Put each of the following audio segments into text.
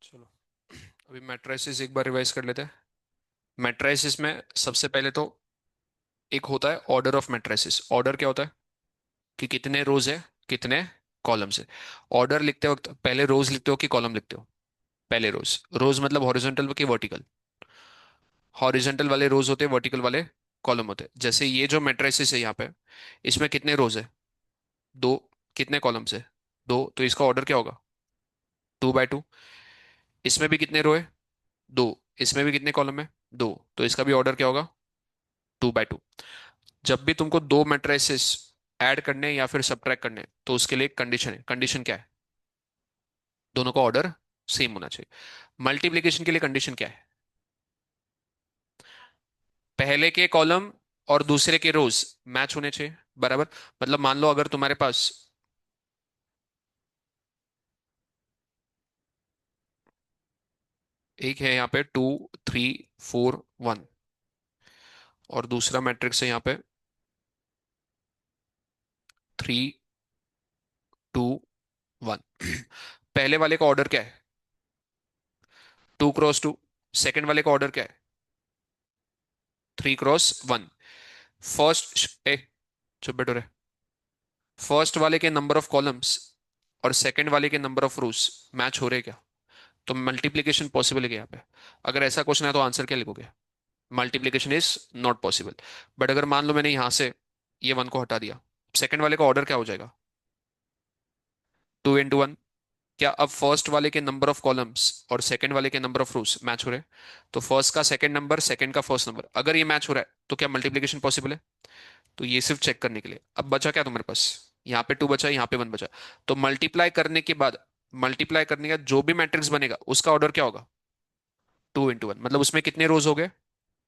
चलो, अभी मैट्रिसेस एक बार रिवाइज कर लेते हैं। मैट्रिसेस में सबसे पहले तो एक होता है ऑर्डर ऑफ मैट्रिसेस। ऑर्डर क्या होता है कि कितने रोज है, कितने कॉलम्स है। ऑर्डर लिखते वक्त पहले रोज लिखते हो कि कॉलम लिखते हो? पहले रोज। रोज मतलब हॉरिजॉन्टल कि वर्टिकल? हॉरिजॉन्टल वाले रोज होते हैं, वर्टिकल वाले कॉलम होते हैं। जैसे ये जो मैट्रिसेस है यहाँ पे, इसमें कितने रोज है? दो। कितने कॉलम्स है? दो। तो इसका ऑर्डर क्या होगा? 2 बाय 2। इसमें भी कितने रो है? दो। इसमें भी कितने कॉलम है? दो। तो इसका भी ऑर्डर क्या होगा? 2 बाय 2। जब भी तुमको दो मैट्रिसेस ऐड करने हैं या फिर सब्ट्रैक्ट करने हैं, तो उसके लिए एक कंडीशन है। कंडीशन क्या है? दोनों का ऑर्डर सेम होना चाहिए। मल्टीप्लिकेशन के लिए कंडीशन क्या है? पहले के कॉलम और दूसरे के रोज मैच होने चाहिए, बराबर। मतलब मान लो अगर तुम्हारे पास एक है यहाँ पे 2 3 4 1, और दूसरा मैट्रिक्स है यहाँ पे 3 2 1। पहले वाले का ऑर्डर क्या है? 2 क्रॉस 2। सेकेंड वाले का ऑर्डर क्या है? 3 क्रॉस 1। फर्स्ट ए चुप बैठो रे। फर्स्ट वाले के नंबर ऑफ कॉलम्स और सेकंड वाले के नंबर ऑफ रोज मैच हो रहे क्या? तो मल्टीप्लीकेशन पॉसिबल है क्या यहाँ पे? अगर ऐसा क्वेश्चन है तो आंसर क्या लिखोगे? Multiplication is not possible. But अगर मान लो मैंने यहां से ये 1 को हटा दिया, सेकंड वाले का ऑर्डर क्या हो जाएगा? 2 × 1। क्या अब फर्स्ट वाले के नंबर ऑफ कॉलम्स और सेकंड वाले के नंबर ऑफ रोज मैच हो रहे हैं? तो फर्स्ट का सेकंड नंबर, सेकंड का फर्स्ट नंबर, अगर ये मैच हो रहा है तो क्या मल्टीप्लीकेशन पॉसिबल है? तो ये सिर्फ चेक करने के लिए। अब बचा क्या तुम्हारे पास? यहाँ पे 2 बचा, यहाँ पे 1 बचा। तो मल्टीप्लाई करने के बाद जो भी मैट्रिक्स बनेगा उसका ऑर्डर क्या होगा? 2 × 1। मतलब उसमें कितने रोज हो गए?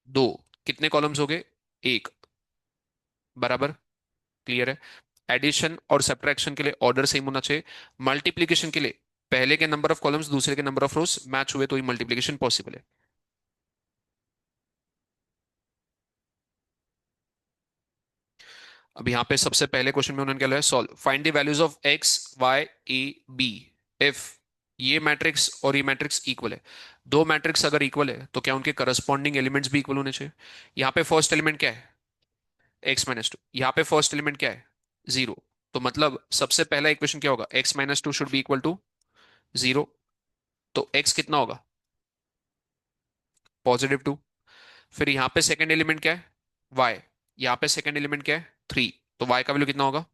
दो। कितने कॉलम्स हो गए? एक। बराबर। क्लियर है? एडिशन और सब्ट्रैक्शन के लिए ऑर्डर सेम होना चाहिए। मल्टीप्लीकेशन के लिए पहले के नंबर ऑफ कॉलम्स दूसरे के नंबर ऑफ रोज मैच हुए तो ही मल्टीप्लीकेशन पॉसिबल है। अब यहाँ पे सबसे पहले क्वेश्चन में उन्होंने क्या लिया? Solve find the values of x y a b if ये मैट्रिक्स और ये मैट्रिक्स इक्वल है। दो मैट्रिक्स अगर इक्वल है तो क्या उनके करस्पॉन्डिंग एलिमेंट्स भी इक्वल होने चाहिए? यहाँ पे फर्स्ट एलिमेंट क्या है? x-2। यहाँ पे फर्स्ट एलिमेंट क्या है? 0। तो मतलब सबसे पहला इक्वेशन क्या होगा? x-2 should be equal to 0। तो x कितना होगा? +2। फिर यहाँ पे सेकंड एलिमेंट क्या है? y। यहाँ पे सेकंड एलिमेंट क्या है? 3। तो y का वैल्यू कितना होगा?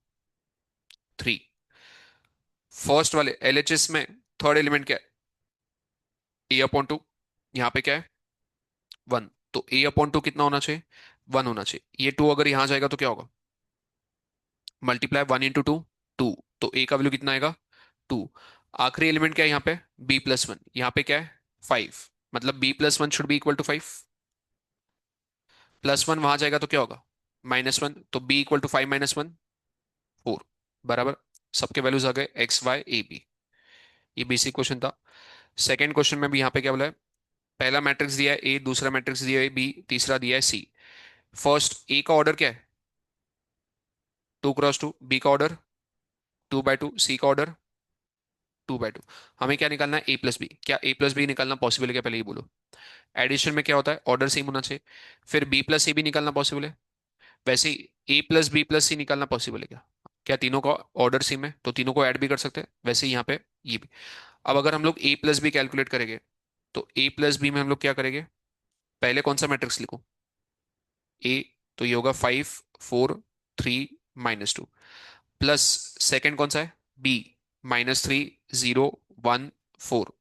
3। फर्स्ट वाले एलएचएस में थर्ड एलिमेंट क्या है? a/2। यहाँ पे क्या है? 1। तो a/2 कितना होना चाहिए? 1 होना चाहिए। ये 2 अगर यहाँ जाएगा तो क्या होगा? मल्टीप्लाई 1 × 2 2। तो a का वैल्यू कितना आएगा? 2। आखिरी एलिमेंट क्या है यहाँ पे? b+1। यहाँ पे क्या है? 5। मतलब b+1 should be equal to 5। +1 वहां जाएगा तो क्या होगा? -1। तो b इक्वल टू 5 - 1 4। बराबर। सबके वैल्यूज आ गए एक्स वाई ए बी। ये बेसिक क्वेश्चन था। सेकंड क्वेश्चन में भी यहाँ पे क्या बोला है? पहला मैट्रिक्स दिया है ए, दूसरा मैट्रिक्स दिया है बी, तीसरा दिया है सी। फर्स्ट ए का ऑर्डर क्या है? 2 × 2। बी का ऑर्डर 2 बाय 2। सी का ऑर्डर 2 बाय 2। हमें क्या निकालना है? ए प्लस बी। क्या ए प्लस बी निकालना पॉसिबल है क्या? पहले ही बोलो। एडिशन में क्या होता है? ऑर्डर सेम होना चाहिए। फिर बी प्लस ए भी निकालना पॉसिबल है। वैसे ही ए प्लस बी प्लस सी निकालना पॉसिबल है क्या? क्या तीनों का ऑर्डर सेम है तो तीनों को ऐड भी कर सकते हैं? वैसे ही यहाँ पे ये भी। अब अगर हम लोग ए प्लस बी कैलकुलेट करेंगे तो ए प्लस बी में हम लोग क्या करेंगे? पहले कौन सा मैट्रिक्स लिखो? ए। तो ये होगा 5 4 3 -2। प्लस सेकंड कौन सा है? बी। -3 0 1 4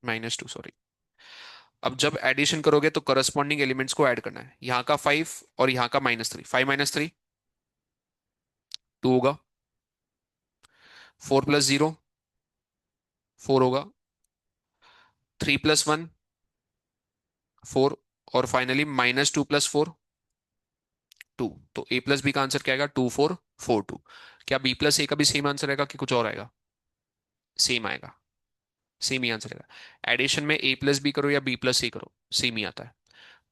-2, सॉरी। अब जब एडिशन करोगे तो करस्पॉन्डिंग एलिमेंट्स को ऐड करना है। यहाँ का 5 और यहाँ का -3। 5 - 3 2 होगा। 4 + 0 4 होगा। 3 + 1 4। और फाइनली -2 + 4 2। तो a प्लस बी का आंसर क्या आएगा? 2 4 4 2। क्या b प्लस ए का भी सेम आंसर आएगा कि कुछ और आएगा? सेम आएगा। सेम ही आंसर आएगा। एडिशन में a प्लस बी करो या b प्लस ए करो, सेम ही आता है।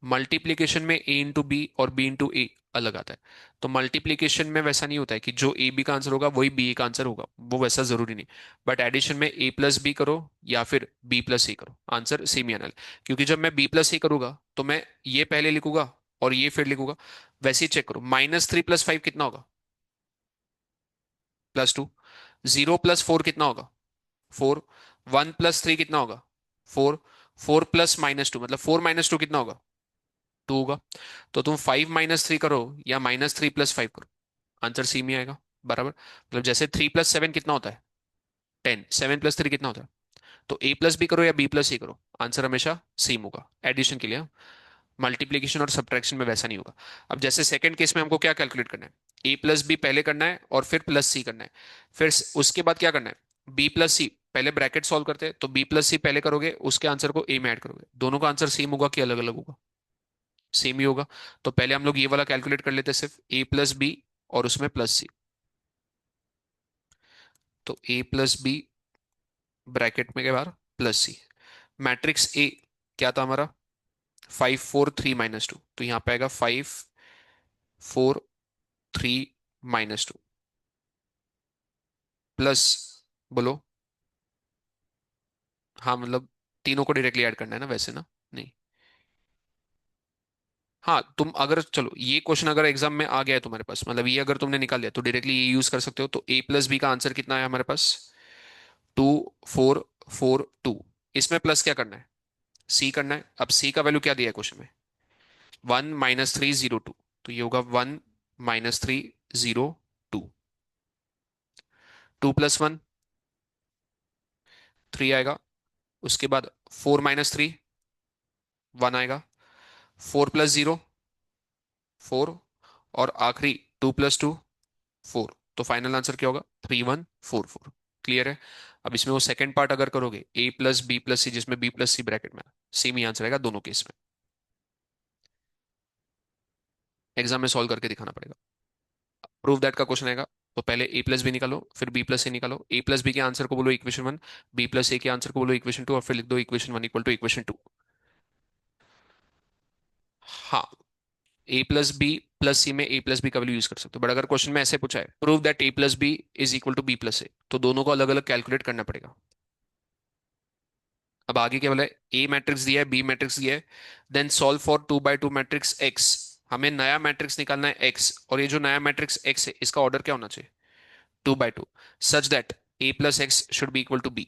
मल्टीप्लीकेशन में a इंटू बी और b इंटू ए अलग आता है। तो मल्टीप्लीकेशन में वैसा नहीं होता है कि जो ए बी का आंसर होगा वही बी ए का आंसर होगा, वो वैसा जरूरी नहीं। बट एडिशन में ए प्लस बी करो या फिर बी प्लस सी करो, आंसर सेम ही आना है। क्योंकि जब मैं बी प्लस सी करूंगा तो मैं ये पहले लिखूंगा और ये फिर लिखूंगा। वैसे ही चेक करो, -3 + 5 कितना होगा? +2। 0 + 4 कितना होगा? 4। 1 + 3 कितना होगा? 4। 4 + -2 मतलब 4 - 2 कितना होगा? 2 होगा। तो तुम 5 - 3 करो या -3 + 5 करो, आंसर सेम ही आएगा। बराबर, मतलब जैसे 3 + 7 कितना होता है? 10। 7 + 3 कितना होता है? तो ए प्लस बी करो या बी प्लस सी करो, आंसर हमेशा सेम होगा एडिशन के लिए। मल्टीप्लीकेशन और सब्ट्रैक्शन में वैसा नहीं होगा। अब जैसे सेकंड केस में हमको क्या कैलकुलेट करना है? ए प्लस बी पहले करना है और फिर प्लस सी करना है। फिर उसके बाद क्या करना है? बी प्लस सी, पहले ब्रैकेट सॉल्व करते हैं, तो बी प्लस सी पहले करोगे, उसके आंसर को ए में ऐड करोगे। दोनों का आंसर सेम होगा कि अलग अलग होगा? सेम ही होगा। तो पहले हम लोग ये वाला कैलकुलेट कर लेते हैं, सिर्फ ए प्लस बी और उसमें प्लस सी। तो ए प्लस बी ब्रैकेट में के बाहर प्लस सी। मैट्रिक्स ए क्या था हमारा? 5 4 3 - 2, तो यहाँ पे आएगा 5 4 3 - 2 प्लस, बोलो। हाँ मतलब तीनों को डायरेक्टली ऐड करना है ना, वैसे ना? नहीं। हाँ तुम अगर चलो ये क्वेश्चन अगर एग्जाम में आ गया है तुम्हारे पास, मतलब ये अगर तुमने निकाल लिया, तो डायरेक्टली ये यूज कर सकते हो। तो ए प्लस बी का आंसर कितना है हमारे पास? 2 4 4 2। इसमें प्लस क्या करना है? सी करना है। अब सी का वैल्यू क्या दिया है क्वेश्चन में? 1 - 3 0 2। तो ये होगा 1 - 3 0 2। 2 + 1 3 आएगा। उसके बाद 4 - 3 1 आएगा। 4 + 0 4। और आखिरी 2 + 2 4। तो फाइनल आंसर क्या होगा? 3144। क्लियर है? अब इसमें वो सेकंड पार्ट अगर करोगे, ए प्लस बी प्लस सी, जिसमें बी प्लस सी ब्रैकेट में, सेम ही आंसर आएगा दोनों केस में। एग्जाम में सॉल्व करके दिखाना पड़ेगा। प्रूव दैट का क्वेश्चन आएगा। तो पहले ए प्लस बी निकालो, फिर बी प्लस सी निकालो। ए प्लस बी के आंसर को बोलो इक्वेशन 1, बी प्लस ए के आंसर को बोलो इक्वेशन 2, और फिर लिख दो इक्वेशन 1 = इक्वेशन 2। हाँ, ए प्लस बी प्लस सी में ए प्लस बी का वैल्यू यूज कर सकते हो। बट अगर क्वेश्चन में ऐसे पूछा है, prove that A plus B = B plus A, तो दोनों को अलग अलग कैलकुलेट करना पड़ेगा। अब आगे क्या बोला है? ए मैट्रिक्स दिया है, बी मैट्रिक्स दिया है, then solve for 2 × 2 matrix x. हमें नया मैट्रिक्स निकालना है एक्स, और ये जो नया मैट्रिक्स एक्स है इसका ऑर्डर क्या होना चाहिए? 2 × 2, such that A plus x should be equal to b.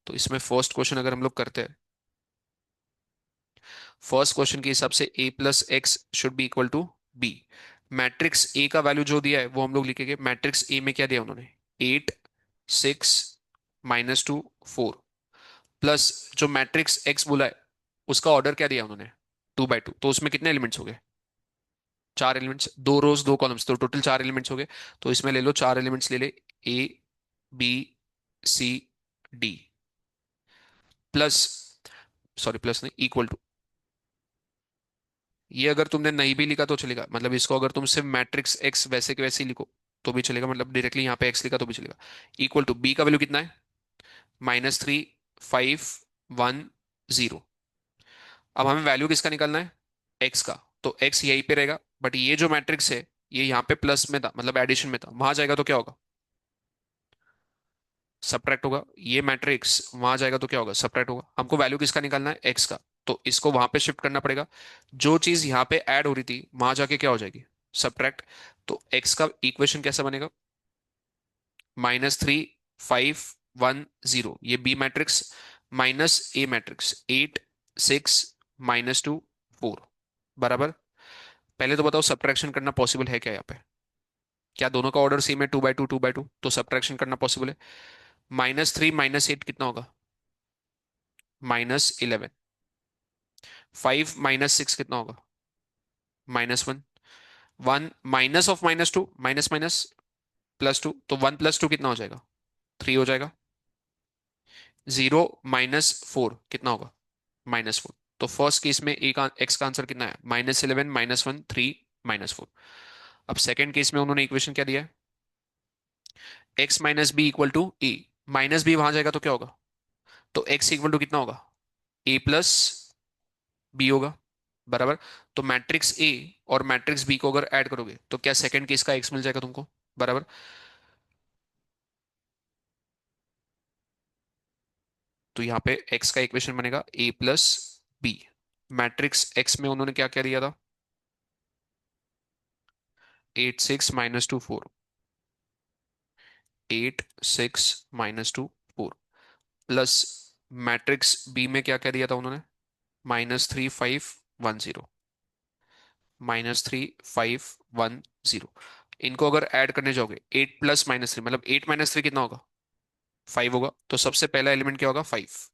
तो इसमें फर्स्ट क्वेश्चन अगर हम लोग करते हैं, फर्स्ट क्वेश्चन के हिसाब से A plus x should be equal to B. Matrix A का वैल्यू जो दिया है वो हम लोग लिखेंगे। मैट्रिक्स ए में क्या दिया उन्होंने? 8 6 - 2 4, प्लस जो मैट्रिक्स एक्स बोला है उसका ऑर्डर क्या दिया उन्होंने? 2 × 2। तो उसमें कितने एलिमेंट्स हो गए? 4 एलिमेंट्स, 2 रोज 2 कॉलम्स, तो टोटल 4 एलिमेंट्स हो गए। तो इसमें ले लो 4 एलिमेंट्स ले ले, a B C d, plus, sorry plus नहीं, इक्वल टू। ये अगर तुमने नहीं भी लिखा तो चलेगा, मतलब इसको अगर तुम सिर्फ मैट्रिक्स एक्स वैसे के वैसे ही लिखो तो भी चलेगा, मतलब डायरेक्टली यहाँ पे एक्स लिखा तो भी चलेगा। इक्वल टू बी का वैल्यू कितना है? -3 5 1 0। अब हमें वैल्यू किसका निकालना है? एक्स का। तो एक्स यहीं पे रहेगा, बट ये जो मैट्रिक्स है ये यहाँ पे प्लस में था, मतलब एडिशन में था, वहां जाएगा तो क्या होगा? सब्ट्रैक्ट होगा। ये मैट्रिक्स वहां जाएगा तो क्या होगा? सब्ट्रैक्ट होगा। हमको वैल्यू किसका निकालना है? एक्स का। तो इसको वहां पे शिफ्ट करना पड़ेगा। जो चीज यहाँ पे ऐड हो रही थी वहां जाके क्या हो जाएगी? सब्ट्रैक्ट। तो एक्स का इक्वेशन कैसा बनेगा? -3 5 1 0, ये बी मैट्रिक्स, माइनस ए मैट्रिक्स 8 6 - 2 4। बराबर। पहले तो बताओ सब्ट्रैक्शन करना पॉसिबल है क्या यहाँ पे? क्या दोनों का ऑर्डर सेम है? 2 × 2 तो सब्ट्रैक्शन करना पॉसिबल है। -3 - 8 कितना होगा? -11। 5 - 6 कितना होगा? -1। 1 माइनस ऑफ -2, माइनस माइनस +2, तो 1 + 2 कितना हो जाएगा? 3 हो जाएगा। 0 - 4 कितना होगा? -4। तो फर्स्ट केस में एक एक्स का आंसर कितना है? -11 -1 3 -4। अब सेकंड केस में उन्होंने इक्वेशन क्या दिया है? x - b = a। Minus B वहां जाएगा तो क्या होगा? तो x = कितना होगा? a प्लस बी होगा। बराबर। तो मैट्रिक्स ए और मैट्रिक्स बी को अगर ऐड करोगे तो क्या सेकंड केस का एक्स मिल जाएगा तुमको, बराबर। तो यहाँ पे एक्स का इक्वेशन बनेगा ए प्लस बी। मैट्रिक्स एक्स में उन्होंने क्या क्या दिया था, 8 6 - 2 4, 8 6 - 2 4 प्लस मैट्रिक्स बी में क्या क्या दिया था उन्होंने, -3 5 1 0, -3 5 1 0। इनको अगर ऐड करने जाओगे 8 + -3 मतलब 8 - 3 कितना होगा, 5 होगा। तो सबसे पहला एलिमेंट क्या होगा, 5।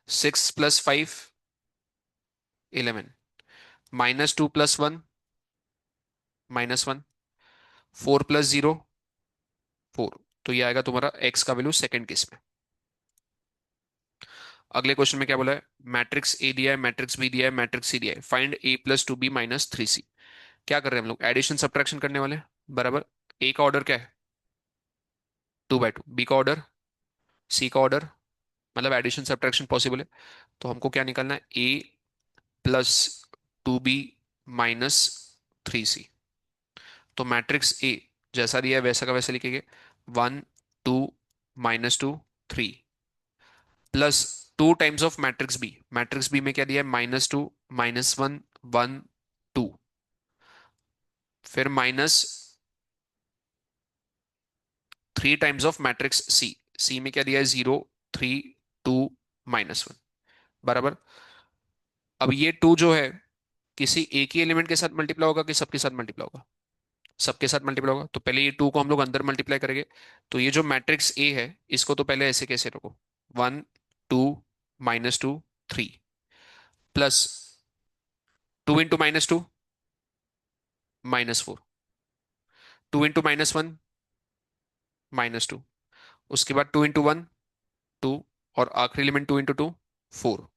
6 + 5 11, -2 + 1 -1, 4 + 0 4। तो ये आएगा तुम्हारा एक्स का वैल्यू सेकंड केस में। अगले क्वेश्चन में क्या बोला है, मैट्रिक्स ए दिया है, मैट्रिक्स बी दिया है, मैट्रिक्स सी दिया है, फाइंड A + 2B -3C। क्या कर रहे हैं हम लोग, एडिशन सब्ट्रैक्शन करने वाले हैं, बराबर। ए का ऑर्डर क्या है, 2/2। बी का ऑर्डर, सी का ऑर्डर, मतलब एडिशन सब्ट्रैक्शन पॉसिबल है। तो हमको क्या निकालना है, A + 2B -3C। तो मैट्रिक्स ए जैसा दिया है वैसा का वैसा लिखेंगे, 1 2 -2 3 plus 2 times of matrix b. Matrix b में क्या दिया है, -2 -1 1 2, फिर -3 टाइम्स ऑफ मैट्रिक्स सी। सी में क्या दिया है, 0 3 2 -1, बराबर। अब ये 2 जो है किसी एक ही एलिमेंट के साथ मल्टीप्लाई होगा कि सबके साथ मल्टीप्लाई होगा, सबके साथ मल्टीप्लाई होगा। तो पहले ये 2 को हम लोग अंदर मल्टीप्लाई करेंगे। तो ये जो मैट्रिक्स ए है इसको तो पहले ऐसे कैसे रखो, 1 2 -2 3 प्लस 2 × -2 -4, 2 × -1 -2, उसके बाद 2 × 1 2, और आखिरी एलिमेंट 2 × 2 4।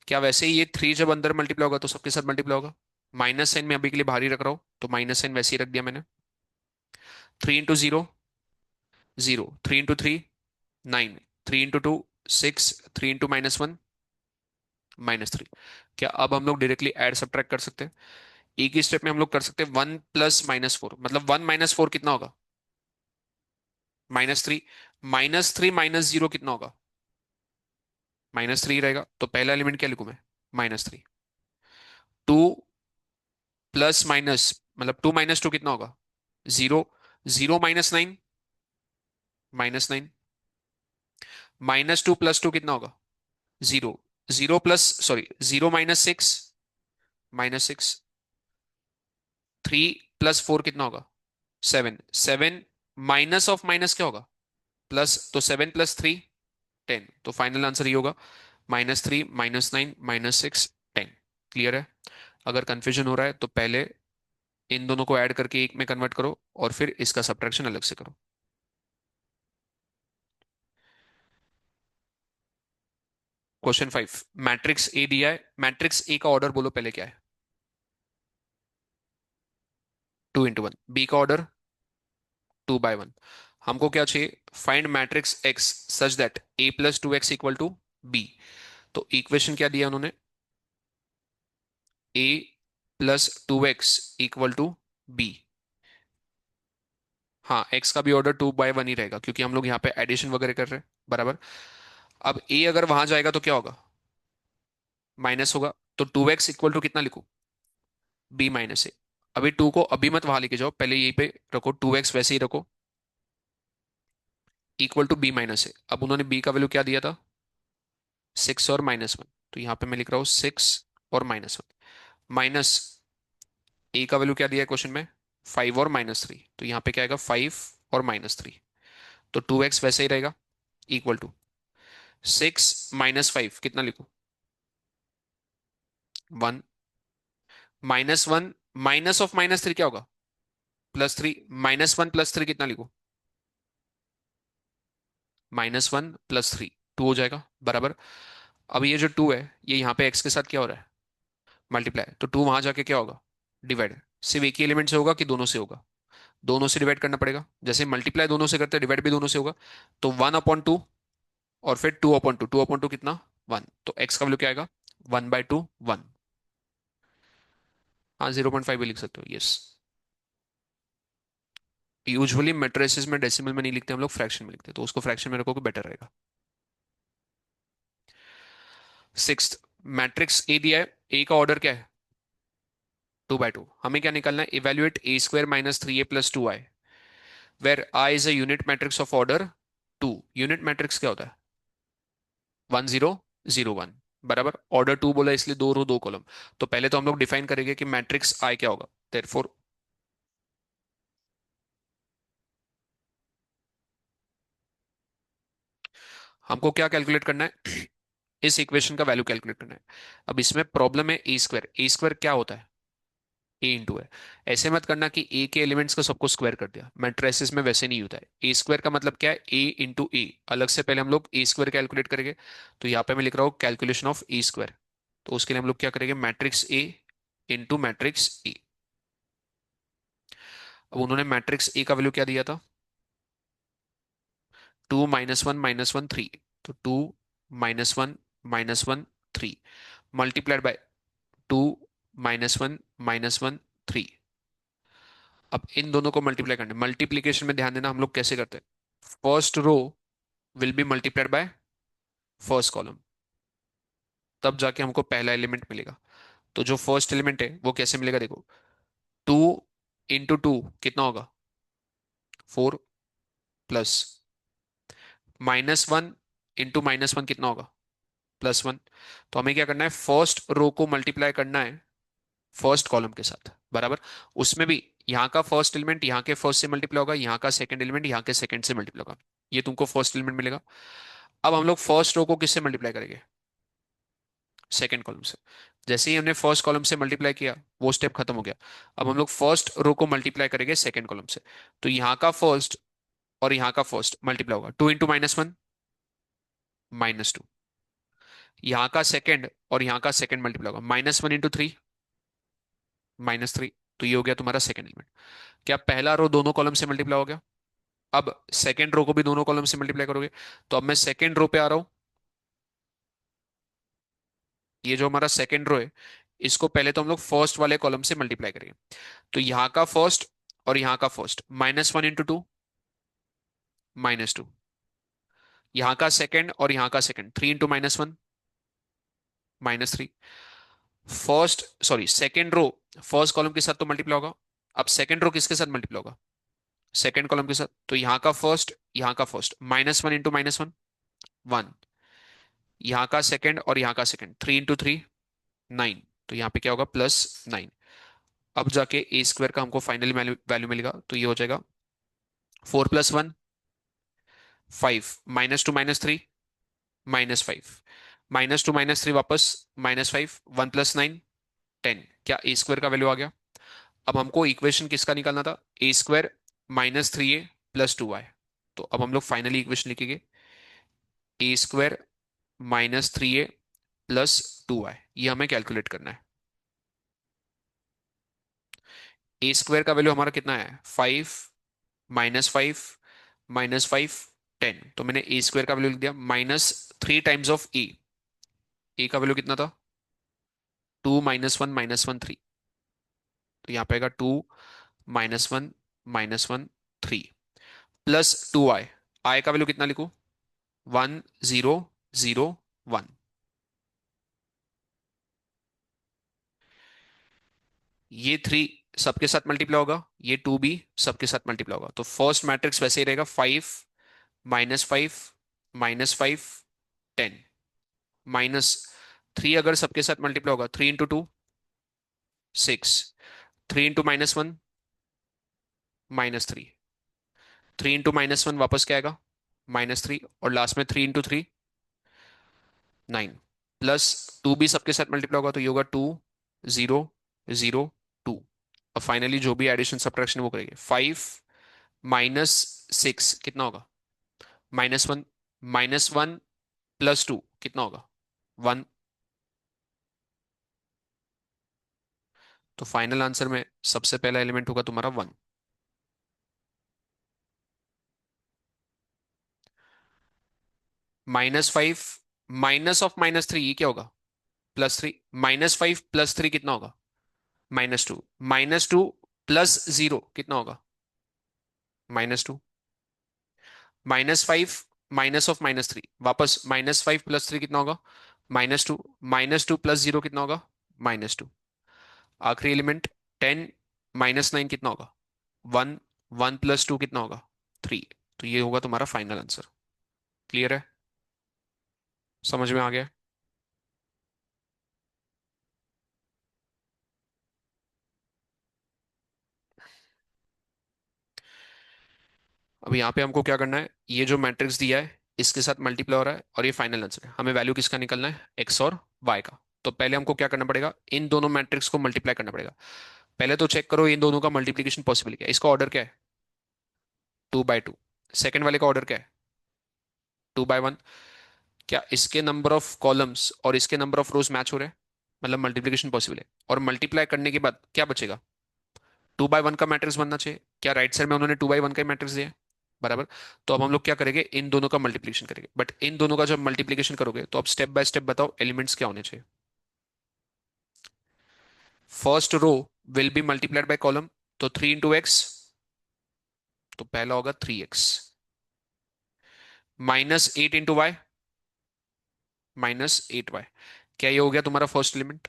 क्या वैसे ही ये 3 जब अंदर मल्टीप्लाई होगा तो सबके साथ मल्टीप्लाई होगा। माइनस साइन में अभी के लिए बाहर ही रख रहा हूं, तो माइनस साइन वैसे ही रख दिया मैंने। 3 × 0 0, 3 × 3 9, 3 × 2 6, 3 × -1 -3। क्या अब हम लोग डायरेक्टली ऐड सब्ट्रैक्ट कर सकते हैं, एक ही स्टेप में हम लोग कर सकते हैं। 1 + -4 मतलब 1 - 4 कितना होगा, -3। -3 -0 कितना होगा, -3 रहेगा। तो पहला एलिमेंट क्या लिखूं मैं, -3। 2 प्लस माइनस मतलब 2 - 2 कितना होगा, 0। 0 -9 -9, -2 + 2 कितना होगा, 0। 0 प्लस सॉरी 0 -6 -6, 3 + 4 कितना होगा, 7। 7 माइनस ऑफ माइनस क्या होगा, प्लस। तो 7 + 3 10। तो फाइनल आंसर ये होगा, -3 -9 -6 10। क्लियर है। अगर कंफ्यूजन हो रहा है तो पहले इन दोनों को ऐड करके एक में कन्वर्ट करो और फिर इसका सब्ट्रैक्शन अलग से करो। क्वेश्चन 5, मैट्रिक्स ए दिया है, मैट्रिक्स ए का ऑर्डर बोलो पहले क्या है, 2 × 1। बी का ऑर्डर 2/1। हमको क्या चाहिए, find matrix x such that A + 2x = B. तो इक्वेशन क्या दिया उन्होंने, A + 2x = बी। हाँ, एक्स का भी ऑर्डर 2/1 ही रहेगा क्योंकि हम लोग यहाँ पे एडिशन वगैरह कर रहे हैं, बराबर। अब ए अगर वहां जाएगा तो क्या होगा, माइनस होगा। तो 2x = कितना लिखूं, B - A। अभी 2 को अभी मत वहां लेके जाओ, पहले यहीं पे रखो, 2x वैसे ही रखो, =B - A। अब उन्होंने b का वैल्यू क्या दिया था, 6 और -1। तो यहाँ पे मैं लिख रहा हूँ 6 और -1, माइनस a का वैल्यू क्या दिया है क्वेश्चन में, 5 और -3। तो यहाँ पे क्या आएगा, 5 और -3। तो 2x वैसे ही रहेगा, =6 - 5 कितना लिखूं, 1। -1 माइनस ऑफ -3 क्या होगा, +3। -1 + 3 कितना लिखूं, -1 + 3 2 हो जाएगा, बराबर। अब ये जो 2 है ये यहाँ पे x के साथ क्या हो रहा है, मल्टीप्लाई। तो 2 वहां जाके क्या होगा, डिवाइड। सिर्फ एक ही एलिमेंट से होगा कि दोनों से होगा, दोनों से डिवाइड करना पड़ेगा। जैसे मल्टीप्लाई दोनों से करते हैं डिवाइड भी दोनों से होगा। तो 1/2 और फिर 2/2, 2/2 कितना, 1। तो x का वैल्यू क्या आएगा, 1/2 1। हाँ 0.5 भी लिख सकते हो, यस। यूजुअली मैट्रिसेस में डेसिमल में नहीं लिखते हम लोग, फ्रैक्शन में लिखते हैं, तो उसको फ्रैक्शन में रखोगे बेटर रहेगा। सिक्स्थ, मैट्रिक्स ए दिया है, ए का ऑर्डर क्या है? 2/2। हमें क्या निकालना है? Evaluate a square minus 3a + 2i, where I is a unit matrix of order 2। Unit matrix क्या होता है? 1 0 0 1, बराबर। ऑर्डर 2 बोला इसलिए 2 रो 2 कॉलम। तो पहले तो हम लोग डिफाइन करेंगे कि मैट्रिक्स आई क्या होगा। देयरफॉर हमको क्या कैलकुलेट करना है? इस इक्वेशन का वैल्यू कैलकुलेट करना है। अब इसमें प्रॉब्लम है ए स्क्वायर। ए स्क्वायर क्या होता है? ए इंटू है। ऐसे मत करना कि ए के एलिमेंट्स को सबको स्क्वायर कर दिया, मैट्रिसेस में वैसे नहीं होता है। ए स्क्वायर का मतलब क्या है? ए इंटू ए। अलग से पहले हम लोग ए स्क्वायर कैलकुलेट करेंगे। तो यहाँ पे मैं लिख रहा हूँ कैलकुलेशन ऑफ ए स्क्वायर। तो उसके लिए हम लोग क्या करेंगे? Matrix A into matrix A. अब उन्होंने मैट्रिक्स ए का वैल्यू क्या दिया था? 2 - 1 - 1 3। तो 2 - 1 - 1 3 मल्टीप्लाइड बाय 2 - 1 - 1 3। अब इन दोनों को मल्टीप्लाई करना है। मल्टीप्लीकेशन में ध्यान देना, हम लोग कैसे करते हैं? First row will be multiplied by first column, तब जाके हमको पहला एलिमेंट मिलेगा। तो जो फर्स्ट एलिमेंट है वो कैसे मिलेगा? देखो, 2 × 2 कितना होगा? 4, प्लस -1 × -1 कितना होगा? +1। तो हमें क्या करना है? फर्स्ट रो को मल्टीप्लाई करना है फर्स्ट कॉलम के साथ, बराबर। उसमें भी यहाँ का फर्स्ट एलिमेंट यहाँ के फर्स्ट से मल्टीप्लाई होगा, यहाँ का सेकंड एलिमेंट यहाँ के सेकंड से मल्टीप्लाई होगा। ये तुमको फर्स्ट एलिमेंट मिलेगा। अब हम लोग फर्स्ट रो को किससे मल्टीप्लाई करेंगे? सेकंड कॉलम से। जैसे ही हमने फर्स्ट कॉलम से मल्टीप्लाई किया, वो स्टेप खत्म हो गया। अब हम लोग फर्स्ट रो को मल्टीप्लाई करेंगे सेकंड कॉलम से। तो यहाँ का फर्स्ट और यहाँ का फर्स्ट मल्टीप्लाई होगा, 2 × -1 -2। यहाँ का सेकंड और यहाँ का सेकंड मल्टीप्लाई होगा, -1 × 3 -3। तो ये हो गया तुम्हारा सेकंड एलिमेंट। क्या पहला रो दोनों कॉलम से मल्टीप्लाई हो गया? अब सेकंड रो को भी दोनों कॉलम से मल्टीप्लाई करोगे। तो अब मैं सेकंड रो पे आ रहा हूं। ये जो हमारा सेकंड रो है, इसको पहले तो हम लोग फर्स्ट वाले कॉलम से मल्टीप्लाई करेंगे। तो यहाँ का फर्स्ट और यहाँ का फर्स्ट, -1 × 2 -2। यहाँ का सेकंड और यहाँ का second, 3 × -1 -3। First sorry second row first column के साथ तो मल्टीप्लाई होगा। अब सेकंड रो किसके साथ मल्टीप्लाई होगा? सेकंड कॉलम के साथ। तो यहाँ का फर्स्ट यहाँ का फर्स्ट, -1 × -1 1। यहाँ का सेकंड और यहाँ का सेकंड, 3 × 3 9। तो यहाँ पे क्या होगा? +9। अब जाके ए स्क्वायर का हमको फाइनल वैल्यू मिलेगा। तो ये हो जाएगा 4 + 1 5, -2 - 3 -5, -2 - 3 वापस -5, 1 + 9 10। क्या ए स्क्वायर का वैल्यू आ गया? अब हमको इक्वेशन किसका निकालना था? ए स्क्वायर -3a + 2i। तो अब हम लोग फाइनली इक्वेशन लिखेंगे, ए स्क्वायर -3a + 2i। ये हमें कैलकुलेट करना है। ए स्क्वायर का वैल्यू हमारा कितना है? 5 -5 -5 10। तो मैंने ए स्क्वायर का वैल्यू लिख दिया, -3 टाइम्स ऑफ ए। ए का वैल्यू कितना था? 2 - 1 - 1 3। तो यहाँ पे आएगा 2 - 1 - 1 3 +2i। आई का वैल्यू कितना लिखूं? 1 0 0 1। ये 3 सबके साथ मल्टीप्लाई होगा, ये 2 भी सबके साथ मल्टीप्लाई होगा। तो फर्स्ट मैट्रिक्स वैसे ही रहेगा, 5 -5 -5 10 -3। अगर सबके साथ मल्टीप्लाई होगा, 3 × 2 6। 3 × -1 -3। 3 × -1 वापस क्या आएगा? -3। और लास्ट में 3 × 3 9। +2 भी सबके साथ मल्टीप्लाई होगा, तो ये होगा 2 0 0 2। और फाइनली जो भी एडिशन सब्ट्रैक्शन वो करेंगे, 5 -6 कितना होगा? -1। -1 +2 कितना होगा? 1। तो फाइनल आंसर में सबसे पहला एलिमेंट होगा तुम्हारा 1। -5 माइनस ऑफ -3 ये क्या होगा? +3 -5 +3 कितना होगा? -2। -2 +0 कितना होगा? -2। -5 माइनस ऑफ -3 वापस -5 +3 कितना होगा? -2। -2 +0 कितना होगा? -2। आखिरी एलिमेंट 10 -9 कितना होगा? 1। 1 + 2 कितना होगा? 3। तो ये होगा तुम्हारा फाइनल आंसर। क्लियर है? समझ में आ गया? अब यहाँ पे हमको क्या करना है, ये जो मैट्रिक्स दिया है इसके साथ मल्टीप्लाई हो रहा है और ये फाइनल आंसर है, हमें वैल्यू किसका निकलना है? एक्स और वाई का। तो पहले हमको क्या करना पड़ेगा, इन दोनों मैट्रिक्स को मल्टीप्लाई करना पड़ेगा। पहले तो चेक करो इन दोनों का मल्टीप्लिकेशन पॉसिबल क्या है। इसका ऑर्डर क्या है? 2/2। सेकंड वाले का ऑर्डर क्या है? 2/1। क्या इसके नंबर ऑफ कॉलम्स और इसके नंबर ऑफ रोज मैच हो रहे हैं? मतलब मल्टीप्लिकेशन पॉसिबल है। और मल्टीप्लाई करने के बाद क्या बचेगा? 2/1 का मैट्रिक्स बनना चाहिए। क्या राइट साइड में उन्होंने 2/1 का मैट्रिक्स दिया है? बराबर। तो अब हम लोग क्या करेंगे, इन दोनों का मल्टीप्लिकेशन करेंगे। बट इन दोनों का जब मल्टीप्लिकेशन करोगे तो अब स्टेप बाय स्टेप बताओ एलिमेंट्स क्या होने चाहिए। First row will be multiplied by column, तो 3 × x, तो पहला होगा 3x। -8 × y, -8y। क्या ये हो गया तुम्हारा फर्स्ट एलिमेंट?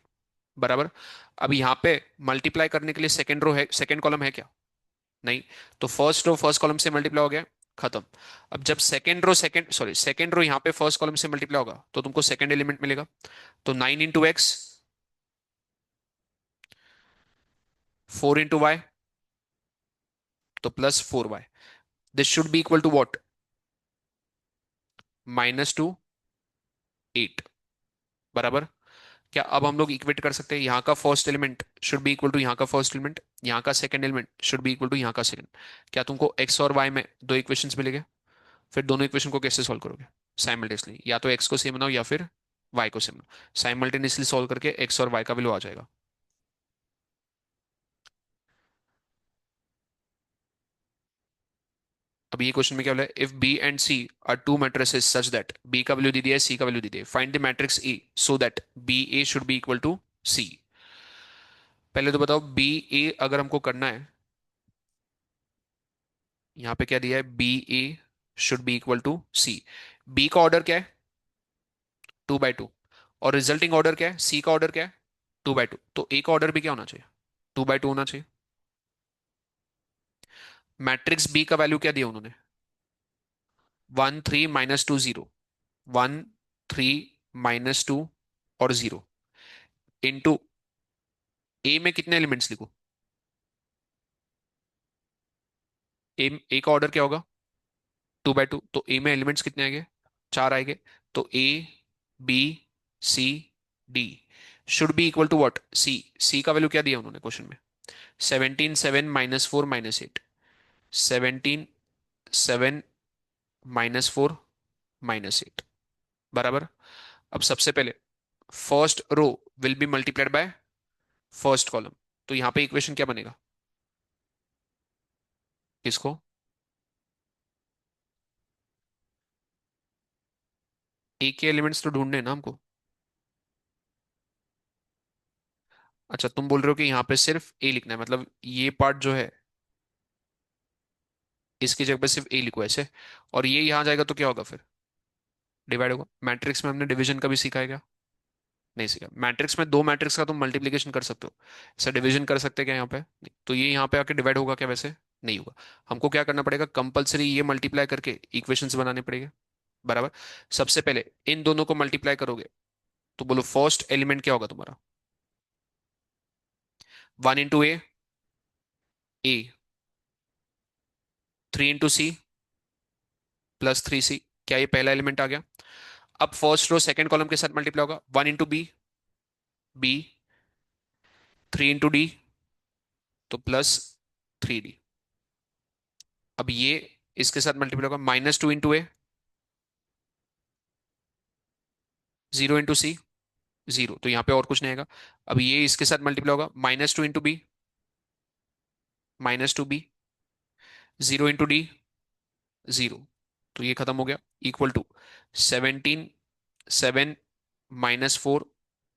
बराबर। अब यहां पे मल्टीप्लाई करने के लिए सेकंड रो है, सेकंड कॉलम है क्या? नहीं। तो फर्स्ट रो फर्स्ट कॉलम से मल्टीप्लाई हो गया, खत्म। अब जब सेकंड रो यहाँ पे फर्स्ट कॉलम से मल्टीप्लाई होगा तो तुमको सेकंड एलिमेंट मिलेगा। तो 9 × x, 4 × y, तो +4y। This should be equal to what? -2 8। बराबर। क्या अब हम लोग इक्वेट कर सकते हैं, यहाँ का first element should be equal to यहाँ का फर्स्ट एलिमेंट, यहाँ का second element should be equal to यहाँ का सेकंड। क्या तुमको एक्स और वाई में दो इक्वेशंस मिलेंगे? फिर दोनों इक्वेशन को कैसे सॉल्व करोगे? साइमल्टेनियसली, या तो एक्स को सेम बनाओ या फिर वाई को सेम बनाओ। साइमल्टेनियसली सॉल्व करके एक्स और वाई का वैल्यू आ जाएगा। अब ये क्वेश्चन में क्या बोला है, if B and C are two matrices such that B का वैल्यू दे दिया है, सी का वैल्यू दे दिया है, find the matrix A so that B A should be equal to C. पहले तो बताओ बी ए अगर हमको करना है, यहाँ पे क्या दिया है, b A should be equal to c. B का ऑर्डर क्या है? 2/2। और रिजल्टिंग ऑर्डर क्या है, सी का ऑर्डर क्या है? 2/2। तो ए का ऑर्डर भी क्या होना चाहिए? 2/2 होना चाहिए। मैट्रिक्स बी का वैल्यू क्या दिया उन्होंने? 1 3 -2 0। 1 3 -2 और 0 इंटू ए में कितने एलिमेंट्स लिखो? ए का ऑर्डर क्या होगा? 2/2। तो ए में एलिमेंट्स कितने आएंगे? 4 आएंगे। तो A B C D should be equal to what? C. C का वैल्यू क्या दिया उन्होंने क्वेश्चन में? 17 7 -4 -8। 17 7 -4 -8। बराबर। अब सबसे पहले first row will be multiplied by first column. तो यहां पे इक्वेशन क्या बनेगा? किसको? ए के एलिमेंट्स तो ढूंढने हैं ना हमको। अच्छा, तुम बोल रहे हो कि यहाँ पे सिर्फ ए लिखना है, मतलब ये पार्ट जो है इसकी जगह पे सिर्फ ए लिखो ऐसे, और ये यहाँ जाएगा तो क्या होगा फिर? डिवाइड होगा। मैट्रिक्स में हमने डिवीजन का भी सीखा है क्या? नहीं सीखा। मैट्रिक्स में दो मैट्रिक्स का तुम मल्टीप्लिकेशन कर सकते हो, ऐसा डिवीजन कर सकते हैं क्या यहाँ पे? नहीं। तो ये यहाँ पे आके डिवाइड होगा क्या? वैसे नहीं होगा। हमको क्या करना पड़ेगा, कंपलसरी ये मल्टीप्लाई करके इक्वेशंस बनाने पड़ेंगे। बराबर। सबसे पहले इन दोनों को मल्टीप्लाई करोगे तो बोलो फर्स्ट एलिमेंट क्या होगा तुम्हारा? 1 × ए, 3 × सी, +3 सी। क्या ये पहला एलिमेंट आ गया? अब फर्स्ट रो सेकंड कॉलम के साथ मल्टीप्लाई होगा, 1 × बी, बी, 3 × डी, तो +3 डी। अब ये इसके साथ मल्टीप्लाई होगा, -2 × ए, 0 × सी, 0। तो यहाँ पे और कुछ नहीं आएगा। अब ये इसके साथ मल्टीप्लाई होगा, -2 × बी, -2 बी, 0 × डी, 0। तो ये खत्म हो गया। Equal to 17 7 -4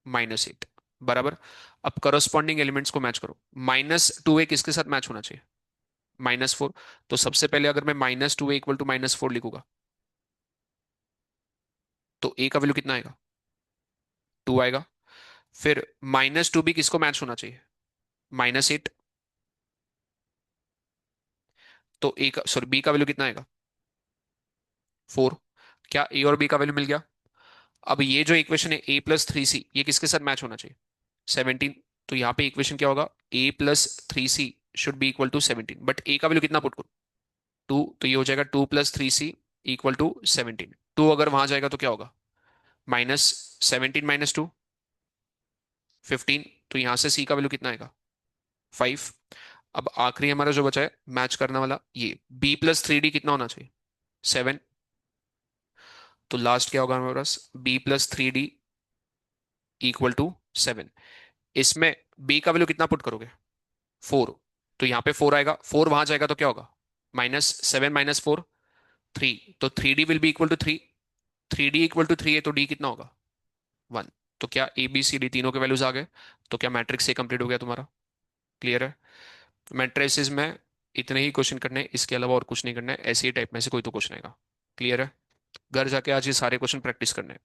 -8। बराबर। अब करस्पॉन्डिंग एलिमेंट्स को मैच करो। -2a किसके साथ मैच होना चाहिए? -4। तो सबसे पहले अगर मैं -2a इक्वल टू -4 लिखूंगा, तो a का वैल्यू कितना आएगा? 2 आएगा। फिर -2 भी किसको मैच होना चाहिए? -8। तो a का, सॉरी, b का वैल्यू कितना आएगा? 4। क्या a और b का वैल्यू मिल गया? अब ये जो इक्वेशन है a+3c, ये किसके साथ मैच होना चाहिए? 17। तो यहाँ पे इक्वेशन क्या होगा? a+3c should be equal to 17, but a का वैल्यू कितना पुट करूं? 2। तो ये हो जाएगा 2+3c इक्वल टू 17। 2 अगर वहां जाएगा तो क्या होगा? -17 - 2, 15। तो यहां से c का वैल्यू कितना आएगा? 5। अब आखिरी हमारा जो बचा है मैच करने वाला, ये b+3d कितना होना चाहिए? 7। तो लास्ट क्या होगा हमारे पास? b+3d equal to 7। इसमें b का वैल्यू कितना पुट करोगे? 4। तो यहाँ पे 4 आएगा, 4 वहां जाएगा तो क्या होगा? -7 -4, 3। तो 3d will be equal to 3। 3d equal to 3 है तो d कितना होगा? 1। तो क्या ए बी सी डी तीनों के वैल्यूज आ गए? तो क्या मैट्रिक्स ए कंप्लीट हो गया तुम्हारा? क्लियर है? मैट्रिसेस में इतने ही क्वेश्चन करने हैं, इसके अलावा और कुछ नहीं करना है। ऐसे ही टाइप में से कोई तो क्वेश्चन आएगा। क्लियर है? घर जाके आज ये सारे क्वेश्चन प्रैक्टिस करने हैं।